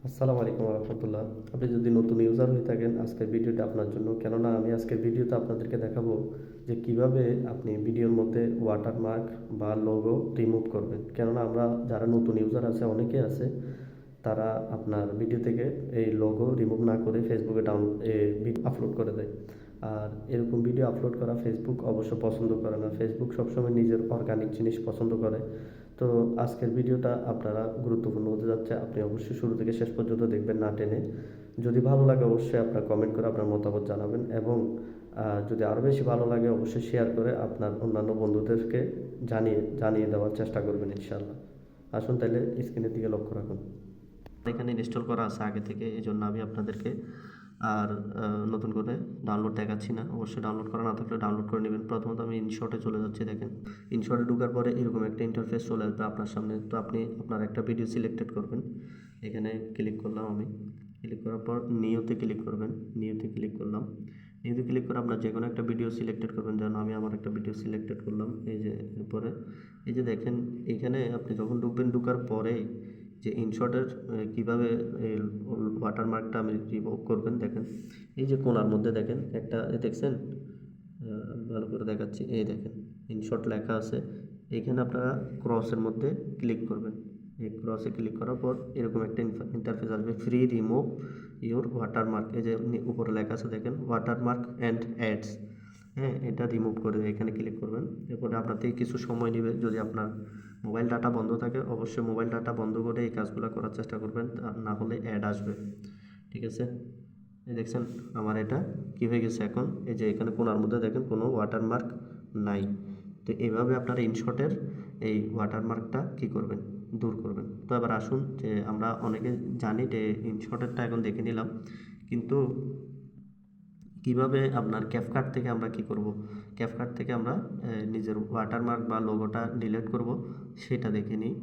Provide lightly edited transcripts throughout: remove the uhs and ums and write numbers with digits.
আসসালামু আলাইকুম রহমতুল্লাহ। আপনি যদি নতুন ইউজার হয়ে থাকেন, আজকের ভিডিওটা আপনার জন্য। কেননা আমি আজকের ভিডিওতে আপনাদেরকে দেখাবো যে কিভাবে আপনি ভিডিওর মধ্যে ওয়াটারমার্ক বা লোগো রিমুভ করবেন। কেননা আমরা যারা নতুন ইউজার আছে, অনেকেই আছে, তারা আপনার ভিডিও থেকে এই লোগো রিমুভ না করে ফেসবুকে আপলোড করে দেয়। আর এরকম ভিডিও আপলোড করা ফেসবুক অবশ্য পছন্দ করে না। ফেসবুক সবসময় নিজের অর্গানিক জিনিস পছন্দ করে। তো আজকের ভিডিওটা আপনারা গুরুত্বপূর্ণ হতে যাচ্ছে। আপনি অবশ্যই শুরু থেকে শেষ পর্যন্ত দেখবেন, না টেনে। যদি ভালো লাগে অবশ্যই আপনার কমেন্ট করে আপনার মতামত জানাবেন, এবং যদি আরও বেশি ভালো লাগে অবশ্যই শেয়ার করে আপনার অন্যান্য বন্ধুদেরকে জানিয়ে দেওয়ার চেষ্টা করবেন ইনশাআল্লাহ। আসুন তাহলে স্ক্রিনের দিকে লক্ষ্য রাখুন। এখানে ইনস্টল করা আছে আগে থেকে, এই জন্য আমি আপনাদেরকে আর নতুন করে ডাউনলোড দেখাচ্ছি না। অবশ্যই ডাউনলোড করা না থাকলে ডাউনলোড করে নেবেন। প্রথমত আমি ইনশটে চলে যাচ্ছি। দেখেন, ইনশটে ঢোকার পরে এরকম একটা ইন্টারফেস চলে আসবে আপনার সামনে। তো আপনি আপনার একটা ভিডিও সিলেক্টেড করবেন। এখানে ক্লিক করলাম আমি। ক্লিক করার পর নিউতে ক্লিক করবেন। নিউতে ক্লিক করলাম। নিউতে ক্লিক করে আপনার যে কোনো একটা ভিডিও সিলেক্টেড করবেন। যেন আমি আমার একটা ভিডিও সিলেক্টেড করলাম। এই যে এরপরে এই যে দেখেন, এখানে আপনি যখন ঢুকবেন, ঢুকার পরেই যে ইনশটের কীভাবে এই ওয়াটারমার্কটা আমি রিমুভ করবেন, দেখেন এই যে কোণার মধ্যে দেখেন একটা দেখছেন, ভালো করে দেখাচ্ছি। এই দেখেন ইনশট লেখা আছে। এইখানে আপনারা ক্রসের মধ্যে ক্লিক করবেন। এই ক্রসে ক্লিক করার পর এরকম একটা ইন্টারফেস আসবে, ফ্রি রিমুভ ইউর ওয়াটারমার্ক। এই যে উপরে লেখা আছে দেখেন, ওয়াটারমার্ক অ্যান্ড অ্যাডস। হ্যাঁ, এটা রিমুভ করে এখানে ক্লিক করবেন। এরপরে আপনার থেকে কিছু সময় নেবে। যদি আপনার মোবাইল ডাটা বন্ধ থাকে, অবশ্যই মোবাইল ডাটা বন্ধ করে এই কাজগুলো করার চেষ্টা করবেন, আর না হলে অ্যাড আসবে। ঠিক আছে, এই দেখছেন আমার এটা কী হয়ে গেছে এখন। এই যে এখানে কোণার মধ্যে দেখেন কোনো ওয়াটারমার্ক নাই। তো এইভাবে আপনার ইনশটের এই ওয়াটারমার্কটা কী করবেন, দূর করবেন। তো এবার আসুন, যে আমরা অনেকে জানি যে ইনশটেরটা এখন দেখে নিলাম, কিন্তু কিভাবে আপনার ক্যাপকাট থেকে আমরা কি করব, ক্যাপকাট থেকে আমরা নিজের ওয়াটারমার্ক বা লোগোটা ডিলিট করব, সেটা দেখে নিই।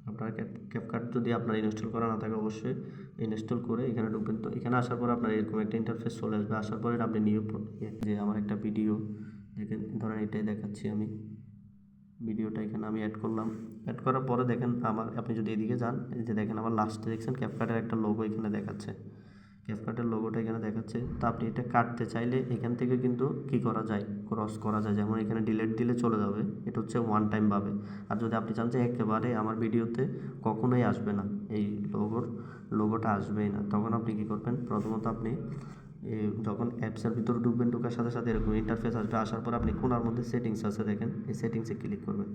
আপনার ক্যাপকাট যদি আপনার ইনস্টল করা না থাকে, অবশ্যই ইনস্টল করে এখানে ঢুকবেন। তো এখানে আসার পর আপনার এরকম একটা ইন্টারফেস চলে আসবে। আসার পরে আপনি যে আমার একটা ভিডিও দেখেন, ধরেন এটাই দেখাচ্ছি আমি। ভিডিওটা এখানে আমি অ্যাড করলাম। অ্যাড করার পরে দেখেন আপনি যদি এদিকে যান, এই যে দেখেন আমার লাস্টে দেখছেন ক্যাপকাটের একটা লোগো এখানে দেখাচ্ছে। ক্যাপকাটের লোগোটা এখানে দেখাচ্ছে। তো আপনি এটা কাটতে চাইলে এখান থেকে কিন্তু কি করা যায়, ক্রস করা যায়। যেমন এখানে ডিলিট দিলে চলে যাবে, এটা হচ্ছে ওয়ান টাইম ভাবে। আর যদি আপনি চান যে একেবারে আমার ভিডিওতে কখনোই আসবে না, এই লোগোটা আসবেই না, তখন আপনি কি করবেন, প্রথমত আপনি যখন অ্যাপসের ভিতরে ঢুকবেন, ঢোকার সাথে সাথে এরকম ইন্টারফেস আসবে। আসার পর আপনি কোণার মধ্যে সেটিংস আছে দেখেন, এই সেটিংসে ক্লিক করবেন।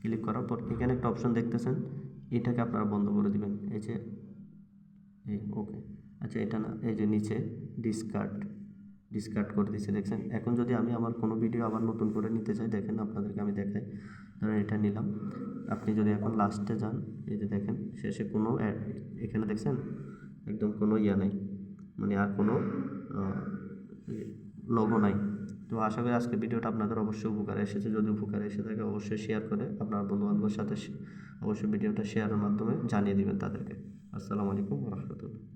ক্লিক করার পর এখানে একটা অপশন দেখতেছেন, এটাকে আপনারা বন্ধ করে দিবেন। এই যে ওকে, আচ্ছা এটা না, এই যে নিচে ডিসকার্ড করে দিচ্ছে দেখছেন। এখন যদি আমি আমার কোনো ভিডিও আবার নতুন করে নিতে চাই, দেখেন আপনাদেরকে আমি দেখাই। ধরেন এটা নিলাম। আপনি যদি এখন লাস্টে যান, এই যে দেখেন শেষে কোনো এখানে দেখছেন একদম কোনো নাই, মানে আর কোনো লোগো নাই। তো আশা করি আজকের ভিডিওটা আপনাদের অবশ্যই উপকারে এসেছে। যদি উপকারে এসে থাকে অবশ্যই শেয়ার করে আপনার বন্ধুবান্ধবের সাথে অবশ্যই ভিডিওটা শেয়ারের মাধ্যমে জানিয়ে দিবেন তাদেরকে। আসসালামু আলাইকুম রহমতুল্লাহ।